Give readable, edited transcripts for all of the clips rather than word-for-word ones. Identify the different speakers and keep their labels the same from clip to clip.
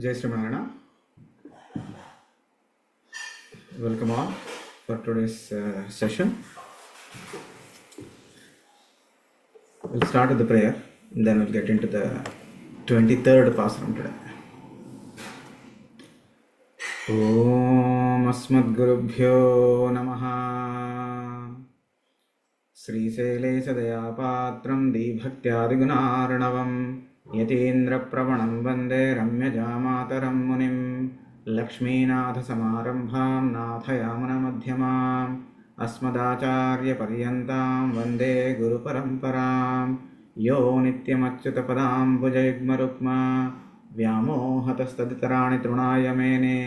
Speaker 1: Jai Srimannarayana. Welcome all for today's session. We'll start with the prayer, and then we'll get into the 23rd Pasuram today. Om Asmadgurubhyo Namaha. Srisele Sadayapatram Dibhaktyadigunarnavam Yatindrapravanam Vande Ramyajamataram Munim Lakshminathasamarambham Nathayamunamadhyamam Asmadacharyaparyantam Vande Guruparamparam Yo Nityamachyutapadam Bhujayigmarukma Vyamohatastaditarani Trunaya Mene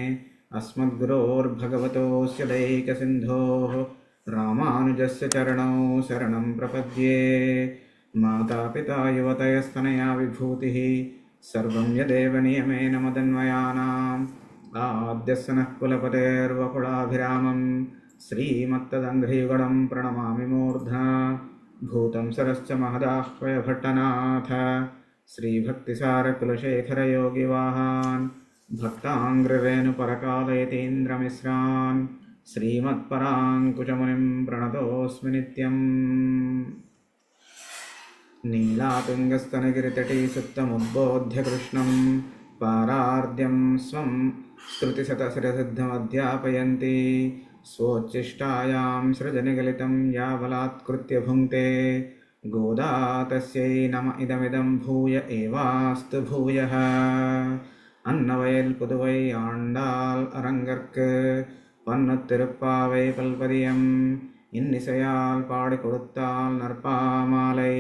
Speaker 1: Asmadgurorбhagavatosya Daikasindhoः रामानुजस्य चरणौ शरणं प्रपद्ये मातापिता युवतयस्तनया विभूतिः सर्वं यदेव नियमेन मदन्वयानाम् आद्यस्य नः कुलपतेर्वकुलाभिरामं श्रीमत्तदङ्घ्रियुगलं प्रणमामि मूर्ध्ना भूतं सरश्च महदाह्वय भट्टनाथ श्रीभक्तिसारकुलशेखरयोगिवाहान् भक्ताङ्घ्रिरेणुपरकालयतीन्द्रमिश्रान् श्रीमत्पराङ्कुशमुनिं प्रणतोऽस्मि नित्यम् नीलातुङ्गस्तनगिरितटी सुप्तमुद्बोध्य कृष्णं पारार्द्यं स्वं स्तुतिशतशिरसिद्धमध्यापयन्ति स्वोच्छिष्टायां सृजनिगलितं या बलात्कृत्य भुङ्क्ते गोदा तस्यै नम इदमिदं भूय एवास्तु भूयः अन्नवयल् पुदुवै आण्डाल् अरङ्गर्क् பன்னு திருப்பாவை பல்பதியம் இன்னிசையால் பாடி கொடுத்தால் நற்பாமாலை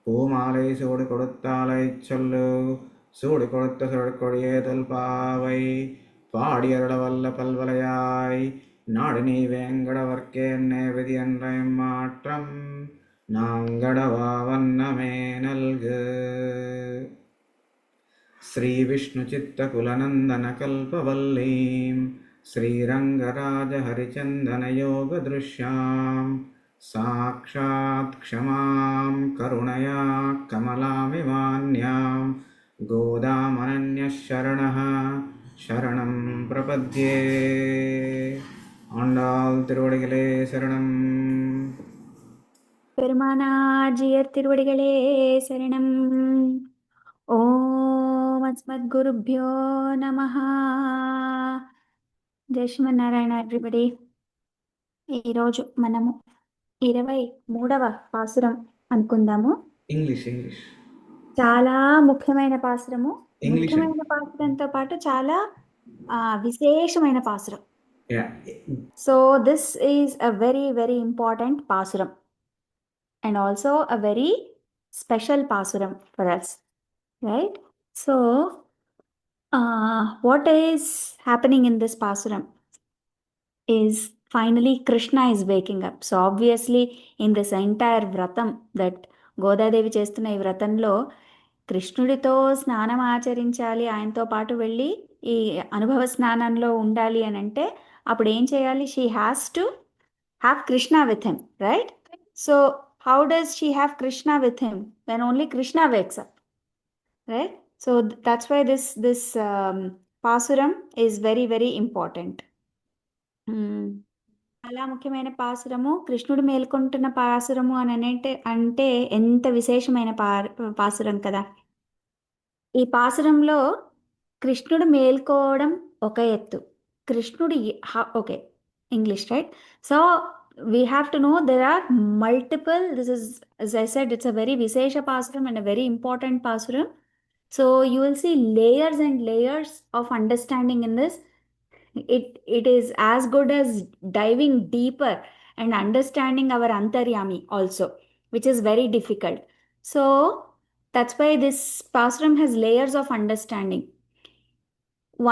Speaker 1: பூமாலை சூடு கொடுத்தாலை சொல்லு சூடு கொடுத்த சுழற்கொடியே தொல்பாவை பாடியருளவல்ல பல்வலையாய் நாடு நீ வேங்கடவர்க்கே என்னே விதி என்ற மாற்றம் நாங்கடவா வண்ணமே நல்கு. ஸ்ரீ விஷ்ணு சித்த குலநந்தன கல்பவல்லீம் श्रीरङ्गराजहरिचन्दनयोगदृश्यां साक्षात् क्षमां करुणया कमलामिवान्यां गोदामनन्यः शरणः शरणं प्रपद्ये. ஆண்டாள் திருவடிகளே சரணம்.
Speaker 2: பெருமானாஜியர் திருவடிகளே சரணம். ஓம் அஸ்மத்குருப்யோ நமஹ. జై శ్రీమన్నారాయణ ఎవ్రీబడి. ఈరోజు మనము 23వ పాసురం అనుకుందాము.
Speaker 1: ఇంగ్లీష్
Speaker 2: చాలా ముఖ్యమైన పాసురము. ముఖ్యమైన పాసురంతో పాటు చాలా విశేషమైన పాసురం. So this is a very very important pasuram and also a very special pasuram for us, right? So what is happening in this pasuram is finally Krishna is waking up. So obviously in this entire vratam that Godadevi చేస్తున్న ఈ వ్రతంలో కృష్ణుడితో స్నానం ఆచరించాలి, ఆయనతో పాటు వెళ్ళి ఈ అనుభవ స్నానంలో ఉండాలి అని అంటే అప్పుడు ఏం చేయాలి? She has to have Krishna with him, right? So how does she have Krishna with him when only Krishna wakes up, right? So that's why this pasuram is very very important. చాలా ముఖ్యమైన పాసురము, కృష్ణుడు మేల్కొంటున్న పాసురము అని అంటే ఎంత విశేషమైన పాసురం కదా. ఈ పాసురంలో కృష్ణుడు మేల్కోవడం ఒక ఎత్తు, కృష్ణుడు okay English, right? So we have to know there are multiple, this is, as I said, it's a very vishesha pasuram and a very important pasuram. So you will see layers and layers of understanding in this. It is as good as diving deeper and understanding our antaryami also, which is very difficult. So that's why this pasuram has layers of understanding.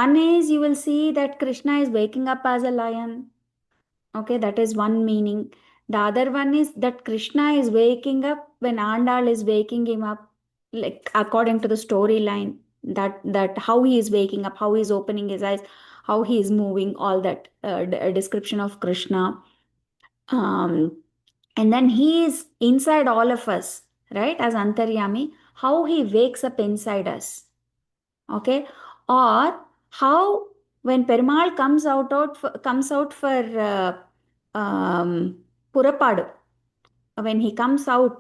Speaker 2: One is, you will see that Krishna is waking up as a lion. Okay, that is one meaning. The other one is that Krishna is waking up when Andal is waking him up, like according to the storyline, that how he is waking up, how he is opening his eyes, how he is moving, all that description of Krishna. And then he is inside all of us, right? As Antaryami, how he wakes up inside us. Okay, or how when Perumal comes out for Purapadu, when he comes out,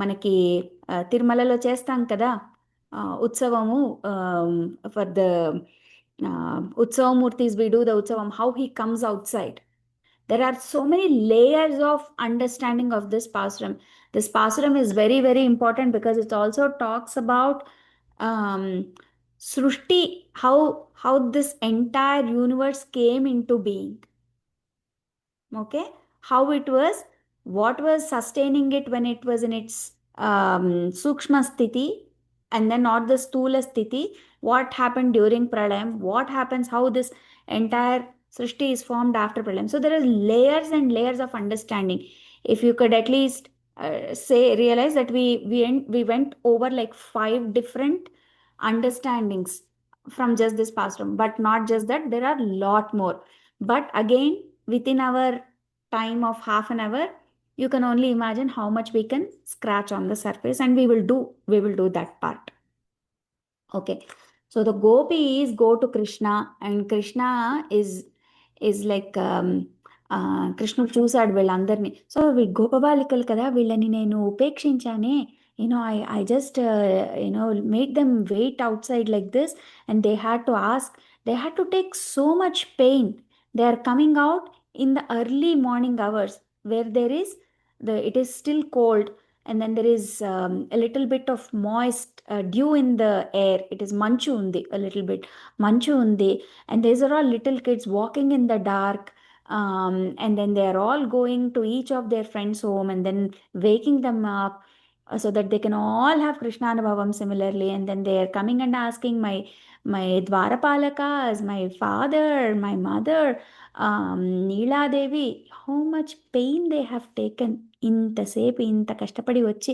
Speaker 2: మనకి తిరుమలలో చేస్తాం కదా ఉత్సవము, for the Utsavamurtis, we do the Utsavam, how he comes outside. There are so many layers of understanding of this Pasuram. This Pasuram is very, very important because it also talks about Srushti, how this entire universe came into being. Okay, how it was, what was sustaining it when it was in its sukshma sthiti, and then not the stula sthiti, what happened during pralayam, what happens, how this entire srishti is formed after pralayam. So there are layers and layers of understanding. If you could at least realize that we went over like 5 different understandings from just this past room, but not just that, there are a lot more. But again, within our time of half an hour, you can only imagine how much we can scratch on the surface, and we will do that part. Okay, so the gopis go to Krishna, and Krishna is like కృష్ణుడు చూశాడు వీళ్ళందరినీ. So గోపబాలికలు కదా, వీళ్ళని నేను ఉపేక్షించానే, I just made them wait outside like this, and they had to take so much pain. They are coming out in the early morning hours where it is still cold, and then there is a little bit of moist dew in the air. It is manchu undi, a little bit manchu undi, and these are all little kids walking in the dark, and then they are all going to each of their friends' home and then waking them up, so that they can all have Krishna Anubhavam similarly. And then they are coming and asking my Dwarapalakas, my father, my mother, Neela Devi, how much pain they have taken. ఇంతసేపు ఇంత కష్టపడి వచ్చి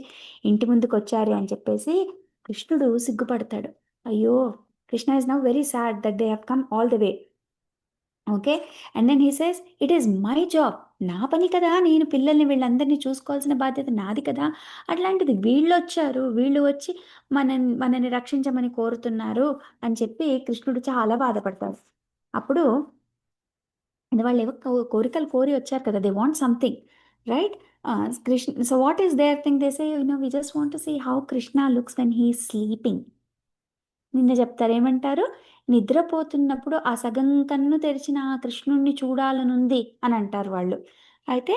Speaker 2: ఇంటి ముందుకు వచ్చారు అని చెప్పేసి కృష్ణుడు సిగ్గుపడతాడు. అయ్యో, Krishna is now very sad that they have come all the way. Okay, and then he says, it is my job, నా పని కదా, నేను పిల్లల్ని వీళ్ళందరినీ చూసుకోవాల్సిన బాధ్యత నాది కదా. అట్లాంటిది వీళ్ళు వచ్చి మనని రక్షించమని కోరుతున్నారు అని చెప్పి కృష్ణుడు చాలా బాధపడతాడు. అప్పుడు వాళ్ళు ఏవో కోరికలు కోరి వచ్చారు కదా, they want something, right? Krishna, so what is their thing? They say, we just want to see how Krishna looks when he sleeping. నిన్న చెప్తారు, ఏమంటారు, నిద్రపోతున్నప్పుడు ఆ సగం కన్ను తెరిచిన ఆ కృష్ణుణ్ణి చూడాలనుంది అని అంటారు వాళ్ళు. అయితే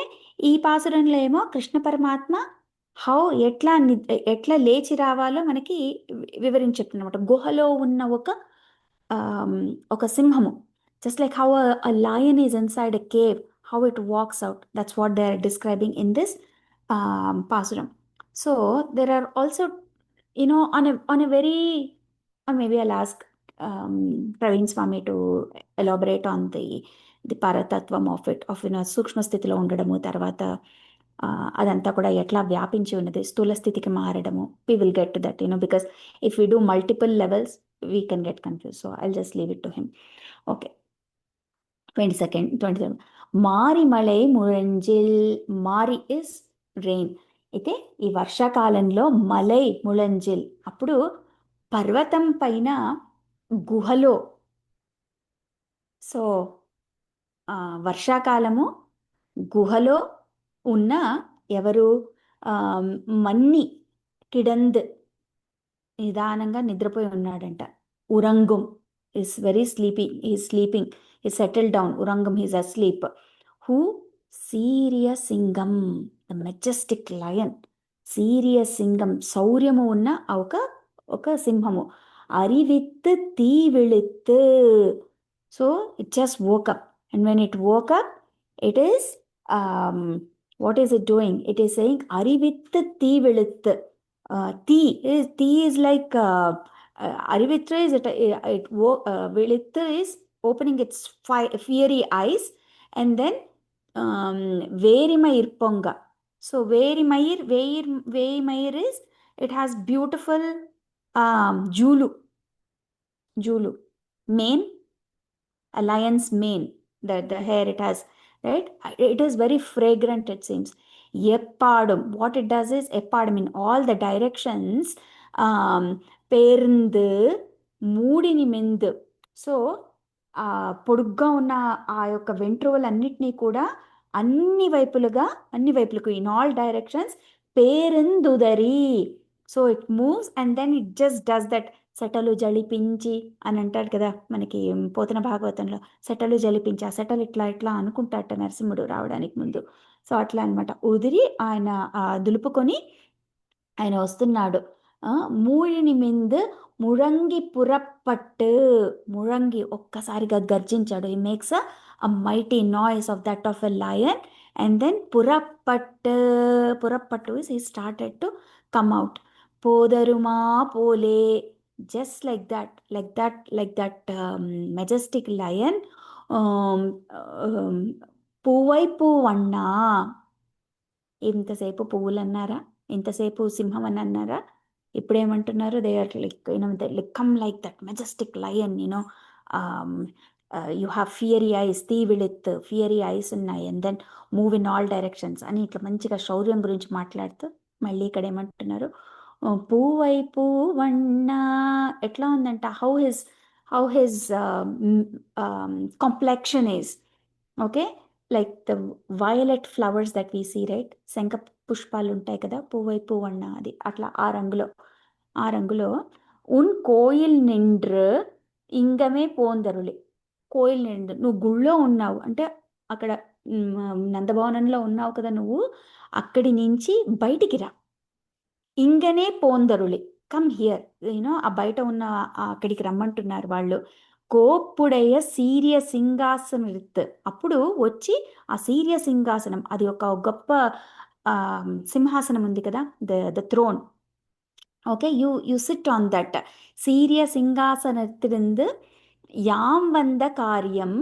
Speaker 2: ఈ పాసురంలో ఏమో కృష్ణ పరమాత్మ ఎట్లా లేచి రావాలో మనకి వివరించి చెప్తున్నమాట. గుహలో ఉన్న ఒక సింహము, just like how a lion is inside a cave, how it walks out. That's what they are describing in this pasuram. So there are also, on a very, or maybe I'll ask Praveen Swami to elaborate on the paratatvam of it, of సూక్ష్మ స్థితిలో ఉండడము, తర్వాత అదంతా కూడా ఎట్లా వ్యాపించి ఉన్నది, స్థూల స్థితికి మారడము. We will get to that, because if we do multiple levels, we can get confused. So I'll just leave it to him. Okay. 27. మారి మళై ముళంజిల్. మారి ఇస్ రెయిన్. అయితే ఈ వర్షాకాలంలో మలై ముళంజిల్, అప్పుడు పర్వతం పైన గుహలో, సో వర్షాకాలము గుహలో ఉన్న ఎవరు, మన్ని కిడంద్ నిదానంగా నిద్రపోయి ఉన్నాడంట. ఉరంగం is very sleepy, he is sleeping, he settled down. Urangam, he is asleep. Who? Serious Singam, the majestic lion. Serious Singam, శౌర్యము ఉన్న ఒక సింహము. అరివిత్తు తీ విళిత్తు. So it just woke up, and when it woke up, it is what is it doing? It is saying arivittu tee vilittu. Tee is like Arivitra is Vilittu is opening its fiery eyes, and then Verimayir Ponga. So Verimayir is, it has beautiful Julu mane, a lion's mane, the hair it has, right? It is very fragrant, it seems. Eppadum, what it does is, eppadum in all the directions, பேருந்து మూడిని మెందు. So పొడుగ్గా ఉన్న ఆ యొక్క వెంట్రుకలన్నిటినీ కూడా అన్ని వైపులకు in all directions పేరెందుదరి. So it moves and then it just does that. సెటలు జలిపించి అని అంటాడు కదా మనకి పోతన భాగవతంలో, సెటలు జలిపించి, ఆ సెటలు ఇట్లా ఇట్లా అనుకుంటాట నరసింహుడు రావడానికి ముందు. సో అట్లా అనమాట, ఉదిరి ఆయన దులుపుకొని ఆయన వస్తున్నాడు. మూడిని మింద్ ముழంగి పురప్పట్టు. ముழంగి ఒక్కసారిగా గర్జించాడు. He makes a mighty noise of that of a lion. And then పురప్పట్టు is he started to come out. పోదరుమా పోలే, just like that majestic lion. పువ్వై పువ్వన్నా. ఇంతసేపు పువ్వులు అన్నారా, ఇంతసేపు సింహం అని అన్నారా, ఇప్పుడేమంటున్నారు? They are like come like that majestic lion, you have fiery eyes, తీవిళెత్ ఫియరీ ఐస్ ఉన్నాయి, and then move in all directions అని ఇట్లా మంచిగా శౌర్యం గురించి మాట్లాడుతూ మళ్ళీ ఇక్కడ ఏమంటున్నారు? పువ్వై పువ్వన్నా. ఎట్లా ఉందంట, how his complexion is okay, like the violet flowers that we see, right? శంఖ పుష్పాలు ఉంటాయి కదా, పువ్వై పువ్వన్న, అది అట్లా ఆ రంగులో ఉన్ కోయిల్ నిండ్రు ఇంగమే పోందరులే. కోయిల్ నిండు, నువ్వు గుళ్ళో ఉన్నావు అంటే అక్కడ నందభవనంలో ఉన్నావు కదా నువ్వు, అక్కడి నుంచి బయటికి రా. ఇంగనే పోందరులే, కమ్ హియర్, యూనో ఆ బయట ఉన్న అక్కడికి రమ్మంటున్నారు వాళ్ళు. కోప్పుడయ్య సీర్య సింహాసనరిత్, అప్పుడు వచ్చి ఆ సీర్య సింహాసనం, అది ఒక గొప్ప సింహాసనం ఉంది కదా, the throne. Okay, you sit on that సీర్య సింహాసనத்திலிருந்து யாம் வந்த காரியம்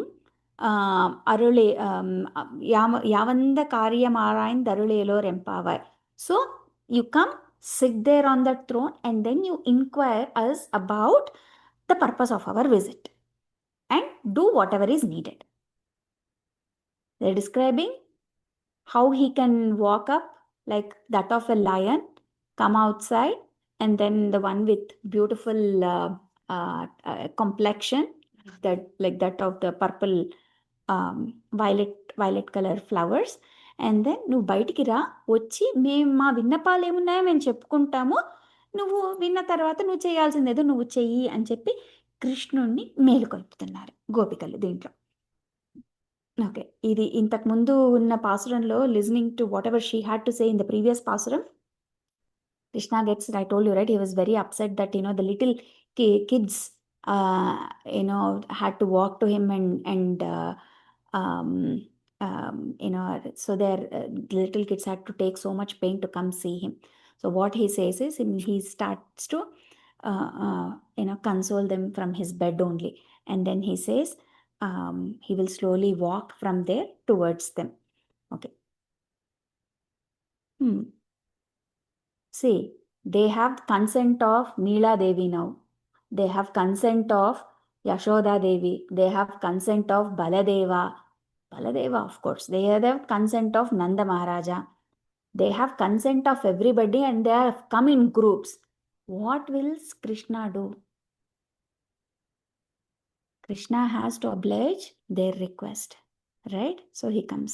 Speaker 2: அருளே யாவந்த காரியம் ஆராய்ந்தருளேலோர் எம்பாவாய். So you come, sit there on that throne, and then you inquire us about the purpose of our visit and do whatever is needed. They're describing how he can walk up like that of a lion, come outside, and then the one with beautiful complexion, that like that of the purple violet color flowers. And then నువ్వు బయటికి రా, వచ్చి మేము మా విన్నపాలు ఏమున్నాయో మేము చెప్పుకుంటాము, నువ్వు విన్న తర్వాత నువ్వు చేయాల్సిందేదో నువ్వు చెయ్యి అని చెప్పి కృష్ణుణ్ణి మేలుకొల్పుతున్నారు గోపికలు దీంట్లో. ఓకే, ఇది ఇంతకు ముందు ఉన్న పాసురంలో, listening to whatever she had to say in the previous pasuram, Krishna gets, I told you, right, he was very upset that, the little kids, had to walk to him and so their little kids had to take so much pain to come see him. So what he says is, he starts to, console them from his bed only. And then he says, he will slowly walk from there towards them. Okay. See, they have consent of Neela Devi now. They have consent of Yashoda Devi. They have consent of Baladeva. Baladeva, of course. They have consent of Nanda Maharaja. They have consent of everybody, and they have come in groups. What will Krishna do? Krishna has to oblige their request, right? So he comes.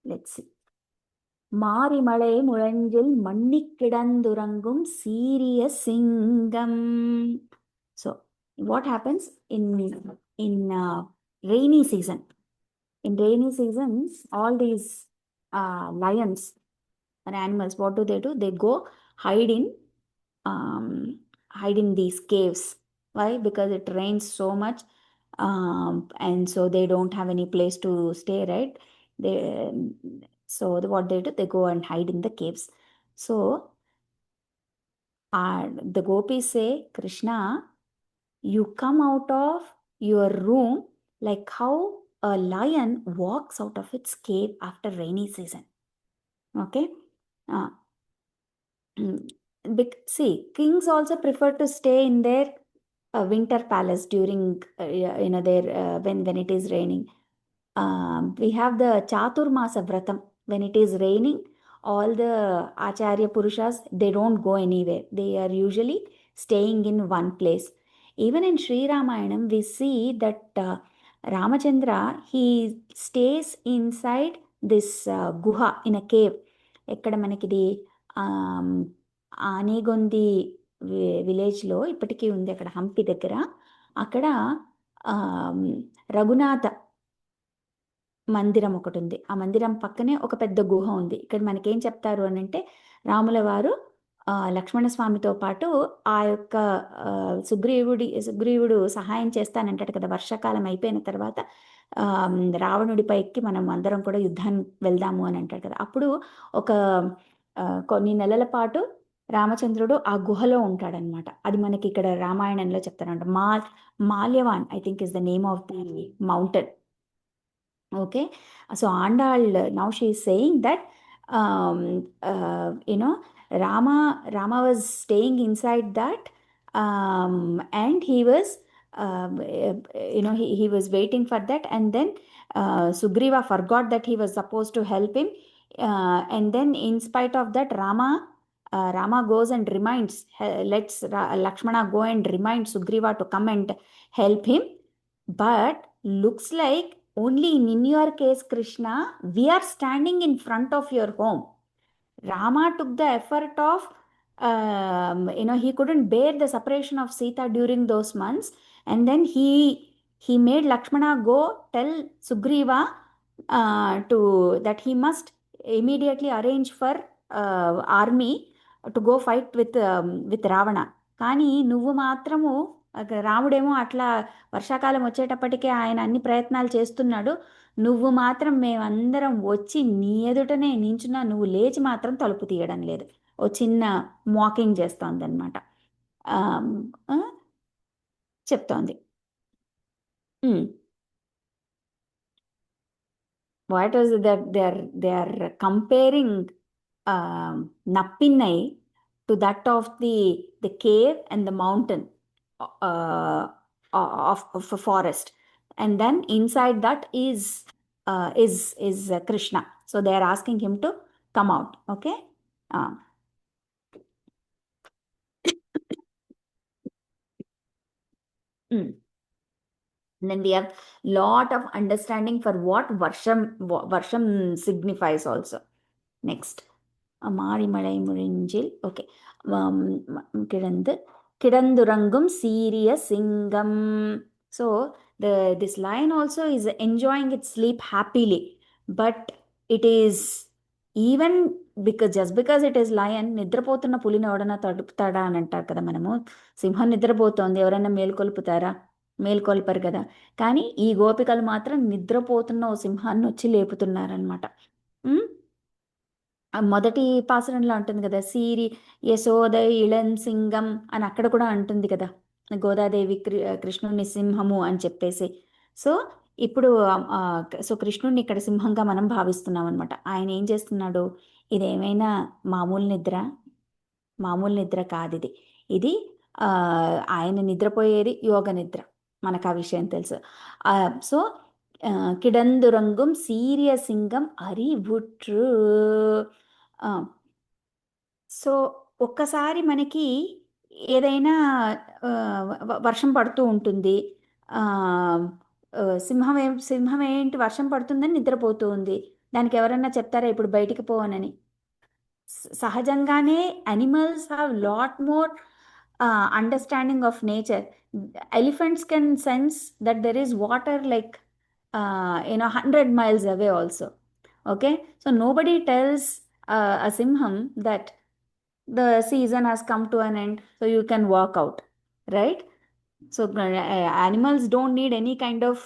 Speaker 2: Let's see. மாரிமலை முழஞ்சில் மண்ணி கிடந்துறங்கும் சீரிய சிங்கம். So what happens in rainy season? In rainy seasons, all these lions or animals, what do? They go hide in these caves. Why? Because it rains so much, and so they don't have any place to stay, right? So what they do, they go and hide in the caves. So the gopis say, Krishna, you come out of your room like how a lion walks out of its cave after rainy season. Okay. See, kings also prefer to stay in their winter palace during their when it is raining. We have the Chaturmasa Vratam. When it is raining, all the Acharya Purushas, they don't go anywhere. They are usually staying in one place. Even in Sri Ramayanam, we see that Ramachandra, he stays inside this guha in a cave. ఎక్కడ మనకిది ఆనేగొంది విలేజ్లో ఇప్పటికీ ఉంది, అక్కడ హంపి దగ్గర. అక్కడ రఘునాథ మందిరం ఒకటి ఉంది. ఆ మందిరం పక్కనే ఒక పెద్ద గుహ ఉంది. ఇక్కడ మనకేం చెప్తారు అని అంటే, రాముల వారు లక్ష్మణస్వామితో పాటు ఆ యొక్క సుగ్రీవుడు సహాయం చేస్తానంటాడు కదా, వర్షాకాలం అయిపోయిన తర్వాత రావణుడిపై ఎక్కి మనం అందరం కూడా యుద్ధానికి వెళ్దాము అని అంటాడు కదా. అప్పుడు ఒక కొన్ని నెలల పాటు రామచంద్రుడు ఆ గుహలో ఉంటాడనమాట. అది మనకి ఇక్కడ రామాయణంలో చెప్తారంట. Malyavan I think is the name of the mountain. Okay, so Andal, now she is saying that Rama was staying inside that, and he was he was waiting for that, and then Sugriva forgot that he was supposed to help him, and then in spite of that, Rama goes and reminds, lets Lakshmana go and remind Sugriva to come and help him. But looks like only in your case, Krishna, we are standing in front of your home. Rama took the effort of, he couldn't bear the separation of Sita during those months, and then he made Lakshmana go tell Sugriva that he must immediately arrange for army to go fight with Ravana. కానీ నువ్వు మాత్రము, రాముడేమో అట్లా వర్షాకాలం వచ్చేటప్పటికే ఆయన అన్ని ప్రయత్నాలు చేస్తున్నాడు, నువ్వు మాత్రం మేమందరం వచ్చి నీ ఎదుటనే నించున్నా నువ్వు లేచి మాత్రం తలుపు తీయడం లేదు. ఓ చిన్న మాకింగ్ చేస్తోంది అనమాట, చెప్తోంది. What is that they are comparing Nappinai to that of the cave and the mountain of a forest, and then inside that is Krishna. So they are asking him to come out. Okay. And then we have lot of understanding for what varsham signifies also. Next, மாரிமலை முழிஞ்சில். Okay, கிடந்துறங்கும் சீரிய சிங்கம். So this lion also is enjoying its sleep happily, but it is even just because it is lion, నిద్రపోతున్న పులిని ఎవడన్నా తడుపుతాడా అని అంటారు కదా మనము. సింహం నిద్రపోతోంది, ఎవరైనా మేల్కొల్పుతారా? మేల్కొల్పరు కదా. కానీ ఈ గోపికలు మాత్రం నిద్రపోతున్న ఓ సింహాన్ని వచ్చి లేపుతున్నారనమాట. మొదటి పాసురంలో అంటుంది కదా, సీరి యశోద ఇళన్ సింగం అని అక్కడ కూడా అంటుంది కదా, గోదాదేవి కృష్ణుడిని సింహము అని చెప్పేసి. సో ఇప్పుడు కృష్ణుడిని ఇక్కడ సింహంగా మనం భావిస్తున్నాం అనమాట. ఆయన ఏం చేస్తున్నాడు, ఇదేమైనా మామూలు నిద్ర కాదు, ఇది ఆయన నిద్రపోయేది యోగ నిద్ర, మనకు ఆ విషయం తెలుసు. సో కిడందురంగం సీరియ సింగం అరివుట్రు. సో ఒక్కసారి మనకి ఏదైనా వర్షం పడుతూ ఉంటుంది, సింహం ఏంటి వర్షం పడుతుందని నిద్రపోతూ ఉంది, దానికి ఎవరన్నా చెప్తారా ఇప్పుడు బయటికి పోవనని? సహజంగానే animals have lot more understanding of nature. Elephants can sense that there is water like 100 miles away also. Okay, so nobody tells a simham that the season has come to an end, so you can walk out, right? So animals don't need any kind of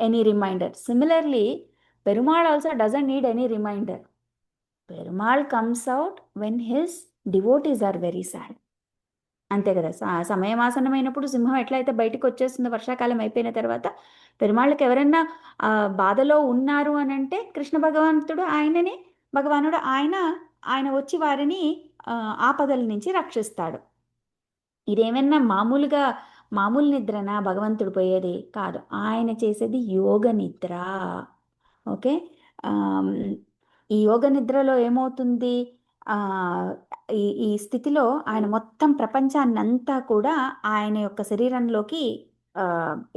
Speaker 2: any reminder. Similarly, Perumal also doesn't need any reminder. Perumal comes out when his devotees are very sad. అంతే కదా. సమయమాసనమైనప్పుడు సింహం ఎట్లయితే బయటకు వచ్చేస్తుందో వర్షాకాలం అయిపోయిన తర్వాత, పెరుమాళ్ళకి ఎవరైనా బాధలో ఉన్నారు అని అంటే కృష్ణ భగవానుడు ఆయన వచ్చి వారిని ఆపదల నుంచి రక్షిస్తాడు. ఇదేమన్నా మామూలు నిద్రనా భగవంతుడు పోయేది కాదు, ఆయన చేసేది యోగ నిద్ర. ఓకే, ఆమ్, ఈ యోగ నిద్రలో ఏమవుతుంది, ఆ, ఈ స్థితిలో ఆయన మొత్తం ప్రపంచాన్నంతా కూడా ఆయన యొక్క శరీరంలోకి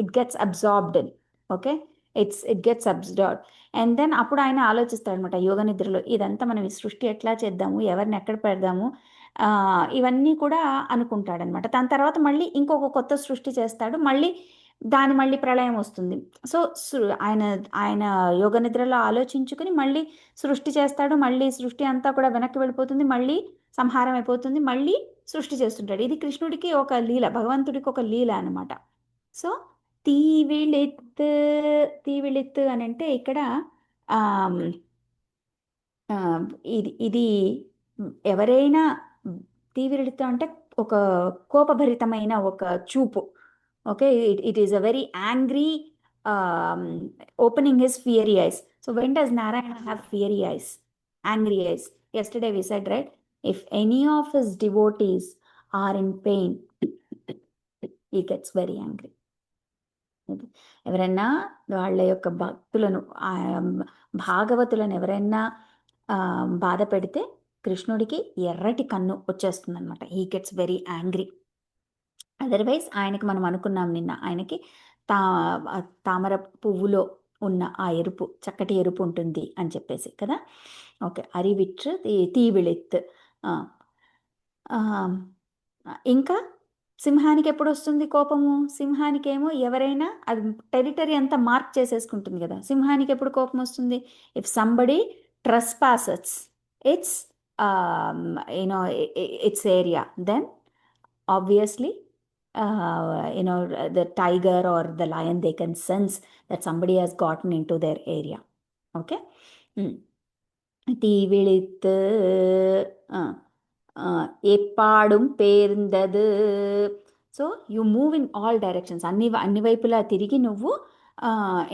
Speaker 2: it gets absorbed. Okay, it gets absorbed. And then అప్పుడు ఆయన ఆలోచిస్తాడు అనమాట యోగ నిద్రలో, ఇదంతా మనం ఈ సృష్టి ఎట్లా చేద్దాము, ఎవరిని ఎక్కడ పెడదాము, ఆ, ఇవన్నీ కూడా అనుకుంటాడనమాట. దాని తర్వాత మళ్ళీ ఇంకొక కొత్త సృష్టి చేస్తాడు, మళ్ళీ ప్రళయం వస్తుంది. సో ఆయన ఆయన యోగ నిద్రలో ఆలోచించుకుని మళ్ళీ సృష్టి చేస్తాడు, మళ్ళీ సృష్టి అంతా కూడా వెనక్కి వెళ్ళిపోతుంది, మళ్ళీ సంహారం అయిపోతుంది, మళ్ళీ సృష్టి చేస్తుంటాడు. ఇది కృష్ణుడికి ఒక లీల, భగవంతుడికి ఒక లీల అనమాట. సో తీవిళిత్, తీవిళిత్ అని అంటే ఇక్కడ ఆమ్, ఆ, ఇది ఎవరైనా తీవ్రత అంటే ఒక కోపభరితమైన ఒక చూపు. Okay, it is a very angry opening his ఫియరీ ice. So when does Narayana have fiery ice, angry ice? Yesterday we said, right, if any of his devotees are in pain, he gets very angry. ఎవరైనా వాళ్ళ యొక్క భక్తులను, భాగవతులను ఎవరైనా బాధ పెడితే కృష్ణుడికి ఎర్రటి కన్ను వచ్చేస్తుంది అనమాట. He gets very angry. Otherwise ఆయనకి మనం అనుకున్నాం నిన్న, ఆయనకి తా తామర పువ్వులో ఉన్న ఆ ఎరుపు, చక్కటి ఎరుపు ఉంటుంది అని చెప్పేసి కదా. ఓకే, అరివిట్రు తీవిళిత్. ఇంకా సింహానికి ఎప్పుడు వస్తుంది కోపము? సింహానికి ఏమో ఎవరైనా, అది టెరిటరీ అంతా మార్క్ చేసేసుకుంటుంది కదా. సింహానికి ఎప్పుడు కోపం వస్తుంది? If somebody trespasses it's you know its area, then obviously the tiger or the lion, they can sense that somebody has gotten into their area. Okay. தீவிழித்து ఎప్పాడుం పేర్ందదు. So you move in all directions, అన్ని వైపులా తిరిగి నువ్వు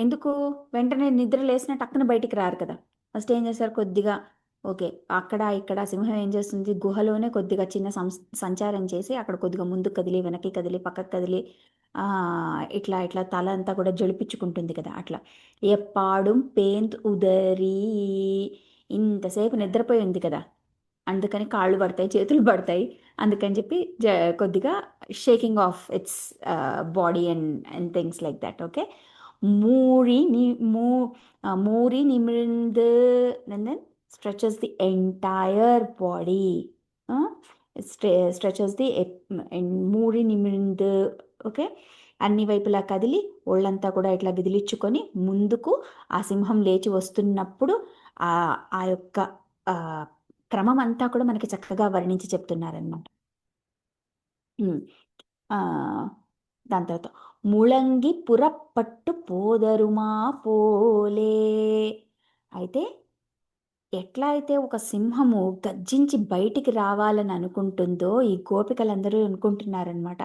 Speaker 2: ఎందుకు వెంటనే నిద్ర లేసిన టక్కున బయటికి రారు కదా. ఫస్ట్ ఏం చేస్తారు, కొద్దిగా ఓకే అక్కడ ఇక్కడ సింహం ఏం చేస్తుంది, గుహలోనే కొద్దిగా చిన్న సంచారం చేసి అక్కడ కొద్దిగా ముందుకు కదిలి, వెనక్కి కదిలి, పక్కకు కదిలి, ఇట్లా ఇట్లా తల అంతా కూడా జడిపించుకుంటుంది కదా. అట్లా ఎప్పాడుం పేంత్ ఉదరీ, ఇంతసేపు నిద్రపోయి ఉంది కదా, అందుకని కాళ్ళు పడతాయి, చేతులు పడతాయి, అందుకని చెప్పి కొద్దిగా shaking of its body and things like that. Okay, మూరి నిమిర్ందు, and then stretches the entire body. Stretches the మూరి నిమిర్ందు. ఓకే, అన్ని వైపులా కదిలి ఒళ్ళంతా కూడా ఇట్లా విదిలించుకొని ముందుకు ఆ సింహం లేచి వస్తున్నప్పుడు ఆ యొక్క క్రమం అంతా కూడా మనకి చక్కగా వర్ణించి చెప్తున్నారనమాట. దాని తర్వాత ముళంగి పురప్పట్టు పోదరుమా పోలే. అయితే ఎట్లా అయితే ఒక సింహము గర్జించి బయటికి రావాలని అనుకుంటుందో ఈ గోపికలందరూ అనుకుంటున్నారనమాట.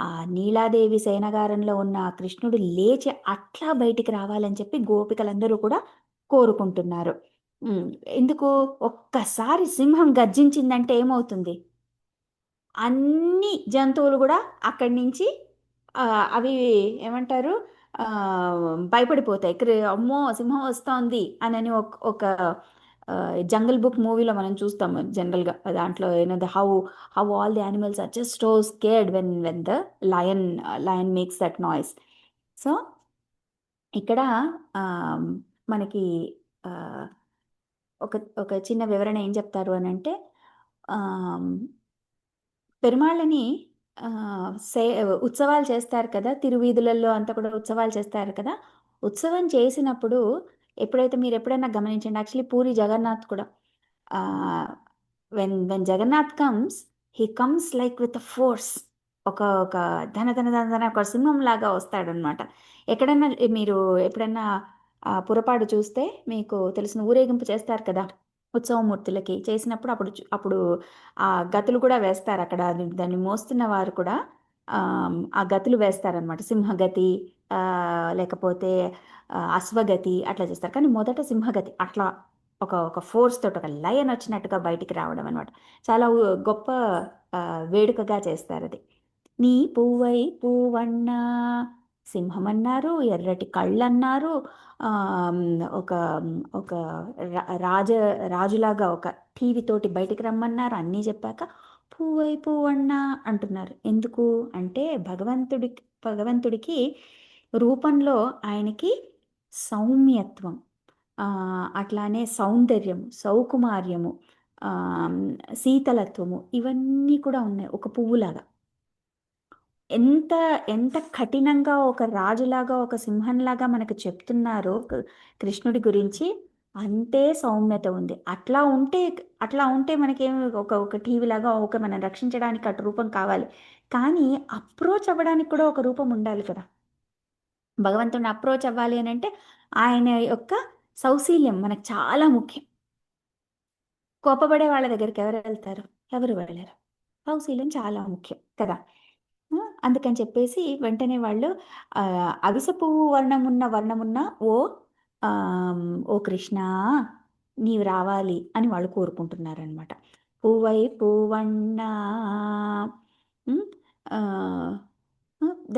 Speaker 2: ఆ నీలాదేవి శయనగారంలో ఉన్న కృష్ణుడు లేచి అట్లా బయటికి రావాలని చెప్పి గోపికలందరూ కూడా కోరుకుంటున్నారు. ఎందుకు? ఒక్కసారి సింహం గర్జించిందంటే ఏమవుతుంది, అన్ని జంతువులు కూడా అక్కడి నుంచి అవి ఏమంటారు, భయపడిపోతాయి. అమ్మో సింహం వస్తోంది అని ఒక జంగల్ బుక్ మూవీలో మనం చూస్తాము జనరల్గా. దాంట్లో how all the animals are just so scared when the lion makes that noise. So ఇక్కడ మనకి ఒక చిన్న వివరణ ఏం చెప్తారు అని అంటే, పెరుమాళ్ళని ఉత్సవాలు చేస్తారు కదా, తిరువీధులలో అంతా కూడా ఉత్సవాలు చేస్తారు కదా. ఉత్సవం చేసినప్పుడు ఎప్పుడైతే మీరు ఎప్పుడైనా గమనించండి, యాక్చువల్లీ పూరి జగన్నాథ్ కూడా when Jagannath comes, he comes like with force. ఒక ఒక ధన ఒక సింహం లాగా వస్తాడనమాట. ఎక్కడన్నా మీరు ఎప్పుడన్నా పురపాడు చూస్తే మీకు తెలిసిన ఊరేగింపు చేస్తారు కదా ఉత్సవమూర్తులకి, చేసినప్పుడు అప్పుడు ఆ గతులు కూడా వేస్తారు అక్కడ. దాన్ని మోస్తున్న వారు కూడా ఆ గతులు వేస్తారనమాట. సింహగతి లేకపోతే అశ్వగతి అట్లా చేస్తారు. కానీ మొదట సింహగతి అట్లా ఒక ఫోర్స్ తోటి, ఒక లయన్ వచ్చినట్టుగా బయటికి రావడం అనమాట. చాలా గొప్ప వేడుకగా చేస్తారు అది. నీ పువ్వై పూవన్నా సింహం అన్నారు, ఎర్రటి కళ్ళు అన్నారు, ఒక ఒక రాజులాగా ఒక టీవీతోటి బయటికి రమ్మన్నారు. అన్నీ చెప్పాక పువ్వై పువ్వన్నా అంటున్నారు. ఎందుకు అంటే భగవంతుడికి రూపంలో ఆయనకి సౌమ్యత్వం, అట్లానే సౌందర్యం, సౌకుమార్యము, ఆ, శీతలత్వము, ఇవన్నీ కూడా ఉన్నాయి ఒక పువ్వులాగా. ఎంత ఎంత కఠినంగా ఒక రాజులాగా ఒక సింహంలాగా మనకు చెప్తున్నారో కృష్ణుడి గురించి, అంతే సౌమ్యత ఉంది. అట్లా ఉంటే మనకేం ఒక ఒక టీవీ లాగా ఒక మనం రక్షించడానికి అటు రూపం కావాలి. కానీ అప్రోచ్ అవ్వడానికి కూడా ఒక రూపం ఉండాలి కదా. భగవంతుడిని అప్రోచ్ అవ్వాలి అని అంటే ఆయన యొక్క సౌశీల్యం మనకు చాలా ముఖ్యం. కోపపడే వాళ్ళ దగ్గరికి ఎవరు వెళ్తారు? ఎవరు వెళ్ళరు. సౌశీల్యం చాలా ముఖ్యం కదా. అందుకని చెప్పేసి వెంటనే వాళ్ళు అవిసె పువ్వు వర్ణమున్న ఓ ఓ కృష్ణ నీవు రావాలి అని వాళ్ళు కోరుకుంటున్నారనమాట. పువ్వై పువ్వన్న.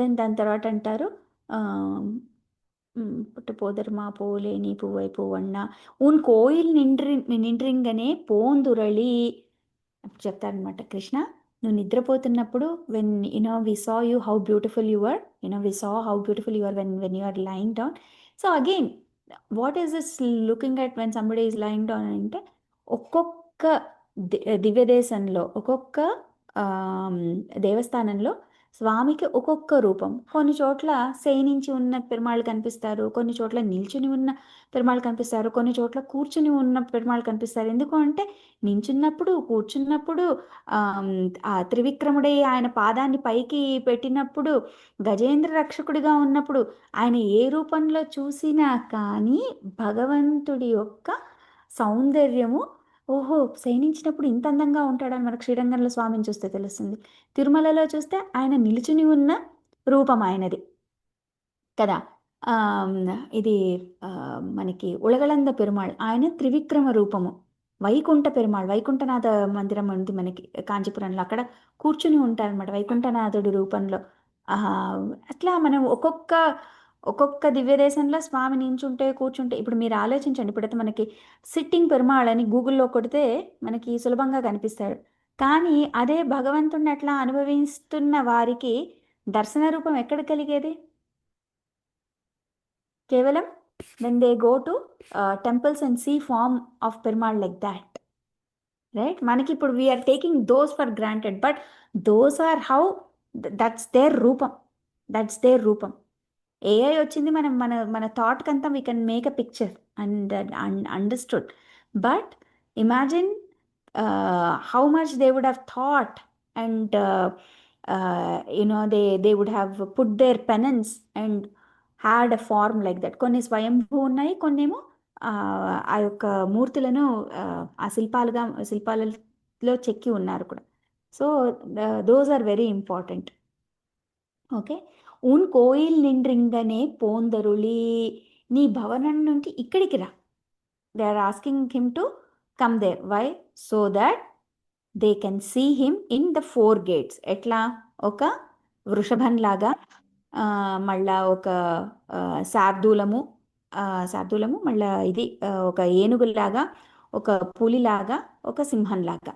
Speaker 2: దాని తర్వాత అంటారు పుట్టు పోదర్మా పోలే నీ పువ్వై పువ్వన్న ఉన్ కోయిల్ నిండ్రింగనే పోందురళి చెప్తారనమాట. కృష్ణ, నువ్వు నిద్రపోతున్నప్పుడు when we saw you how beautiful you are, we saw how beautiful you are when you are lying down. So again what is this looking at when somebody is lying down అంటే, ఒక్కొక్క దివ్యదేశంలో ఒక్కొక్క దేవస్థానంలో స్వామికి ఒక్కొక్క రూపం. కొన్ని చోట్ల శయనించి ఉన్న పెరుమాళ్ళు కనిపిస్తారు, కొన్ని చోట్ల నిల్చుని ఉన్న పెరుమాళ్ళు కనిపిస్తారు, కొన్ని చోట్ల కూర్చుని ఉన్న పెరుమాళ్ళు కనిపిస్తారు. ఎందుకు అంటే నించున్నప్పుడు, కూర్చున్నప్పుడు, ఆ త్రివిక్రముడే ఆయన పాదాన్ని పైకి పెట్టినప్పుడు, గజేంద్ర రక్షకుడిగా ఉన్నప్పుడు, ఆయన ఏ రూపంలో చూసినా కానీ భగవంతుడి యొక్క సౌందర్యము, ఓహో శయనించినప్పుడు ఇంత అందంగా ఉంటాడని మనకు శ్రీరంగంలో స్వామిని చూస్తే తెలుస్తుంది. తిరుమలలో చూస్తే ఆయన నిలుచుని ఉన్న రూపం ఆయనది కదా. ఇది మనకి ఉలగలంద పెరుమాళ్, ఆయన త్రివిక్రమ రూపము. వైకుంఠ పెరుమాళ్, వైకుంఠనాథ మందిరం ఉంది మనకి కాంచీపురంలో, అక్కడ కూర్చుని ఉంటారనమాట వైకుంఠనాథుడి రూపంలో. అట్లా మనం ఒక్కొక్క దివ్యదేశంలో స్వామి నించుంటే కూర్చుంటే, ఇప్పుడు మీరు ఆలోచించండి, ఇప్పుడైతే మనకి సిట్టింగ్ పెరుమాళ్ అని గూగుల్లో కొడితే మనకి సులభంగా కనిపిస్తాడు. కానీ అదే భగవంతుడిని అట్లా అనుభవిస్తున్న వారికి దర్శన రూపం ఎక్కడ కలిగేది? కేవలం when they go to temples and see form of Perumal like that, right? మనకి ఇప్పుడు we are taking those for granted, but those are how, that's their రూపం. ఏఐ వచ్చింది, మనం మన మన థాట్కి అంతా we can make a picture and understood. But imagine how much they would have thought and they would have put their penance and had a form like that. కొన్ని స్వయంభూ ఉన్నాయి, కొన్ని ఏమో ఆ యొక్క మూర్తులను ఆ శిల్పాలలో చెక్కి ఉన్నారు కూడా. So those are very important. Okay. ఉన్ కోయిల్ నిండ్రింగనే పోందరుళి, నీ భవనం నుండి ఇక్కడికి రా. They are asking him to come there. Why? So that they can see him in the 4 gates. ఎట్లా? ఒక వృషభంలాగా, మళ్ళా ఒక శార్దూలము, మళ్ళా ఇది ఒక ఏనుగులాగా, ఒక పులిలాగా, ఒక సింహంలాగా.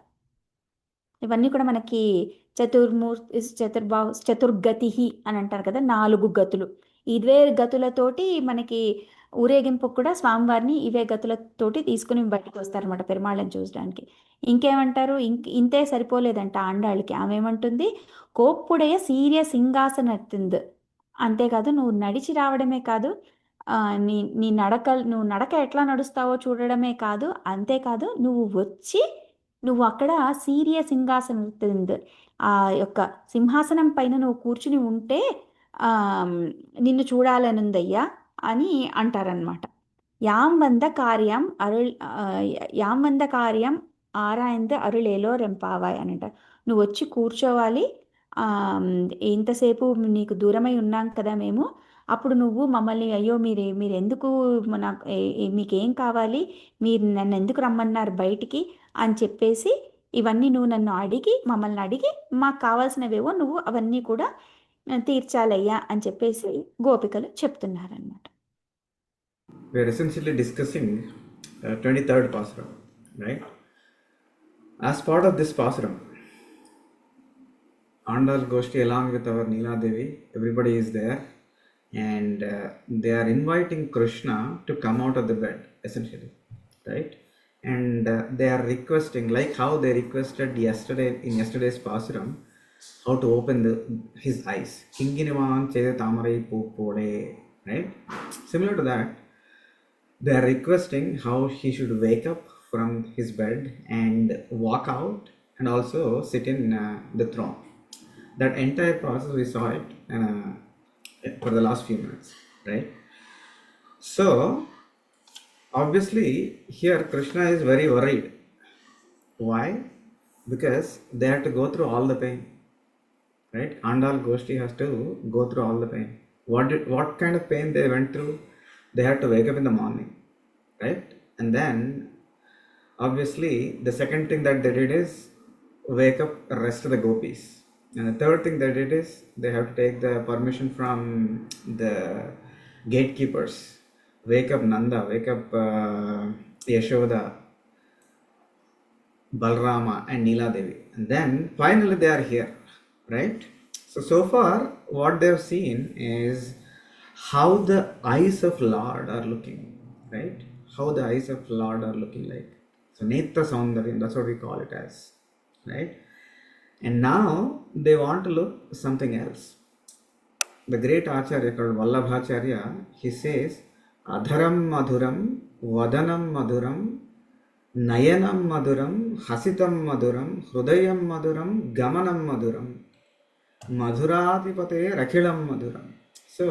Speaker 2: ఇవన్నీ కూడా మనకి చతుర్గతి అని అంటారు కదా, 4 గతులు. ఇవే గతులతోటి మనకి ఊరేగింపు కూడా స్వామివారిని ఇవే గతులతోటి తీసుకుని బయటకు వస్తారనమాట పెరుమాళ్ళని చూసడానికి. ఇంకేమంటారు? ఇంతే సరిపోలేదంట ఆండాళ్ళకి. ఆమె ఏమంటుంది? కోప్పుడయ సీర్య సింహాసనత్తింది. అంతేకాదు, నువ్వు నడిచి రావడమే కాదు, నువ్వు నడక ఎట్లా నడుస్తావో చూడడమే కాదు, అంతేకాదు నువ్వు అక్కడ సీర్య సింహాసనం, ఆ యొక్క సింహాసనం పైన నువ్వు కూర్చుని ఉంటే నిన్ను చూడాలనుందయ్యా అని అంటారనమాట. యాం వంద కార్యం ఆరాయింద అరుళేలో రెంపావాయ్ అని అంటారు. నువ్వు వచ్చి కూర్చోవాలి, ఇంతసేపు నీకు దూరమై ఉన్నాం కదా మేము, అప్పుడు నువ్వు మమ్మల్ని, అయ్యో మీరు ఎందుకు, నాకు మీకేం కావాలి, మీరు నన్ను ఎందుకు రమ్మన్నారు బయటికి అని చెప్పేసి, ఇవన్నీ నువ్వు మమ్మల్ని అడిగి మాకు కావాల్సినవేవో నువ్వు అవన్నీ కూడా తీర్చాలయ్యా అని చెప్పేసి గోపికలు చెప్తున్నారనమాట.
Speaker 1: We are essentially discussing 23rd Pasuram, right? As part of this Pasuram, Andal Goshti along with our Neela Devi, everybody is there, and they are inviting Krishna to come out of the bed, essentially, right? And they are requesting, like how they requested yesterday in yesterday's Pasuram, how to open his eyes. Kinginivan Cheda Tamarai Pupode, right? Similar to that, they are requesting how he should wake up from his bed and walk out and also sit in the throne. That entire process we saw it for the last few minutes, right? So obviously here Krishna is very worried. Why? Because they have to go through all the pain, right? Andal Goshti has to go through all the pain. What kind of pain they went through? They had to wake up in the morning, right? And then obviously the second thing that they did is wake up the rest of the gopis. And the third thing they did is they have to take the permission from the gatekeepers. Wake up Nanda, wake up Yashoda, Balrama and Neela Devi. And then finally they are here, right? So far what they have seen is how the eyes of Lord are looking, right? How the eyes of Lord are looking like. So Netra Saundaryam, that's what we call it as, right? And now they want to look something else. The great Acharya called Vallabhacharya, he says, Adharam Madhuram, Vadanam Madhuram, Nayanam Madhuram, Hasitam Madhuram, Hrudayam Madhuram, Gamanam Madhuram, Madhuradipate Rakhilam Madhuram. So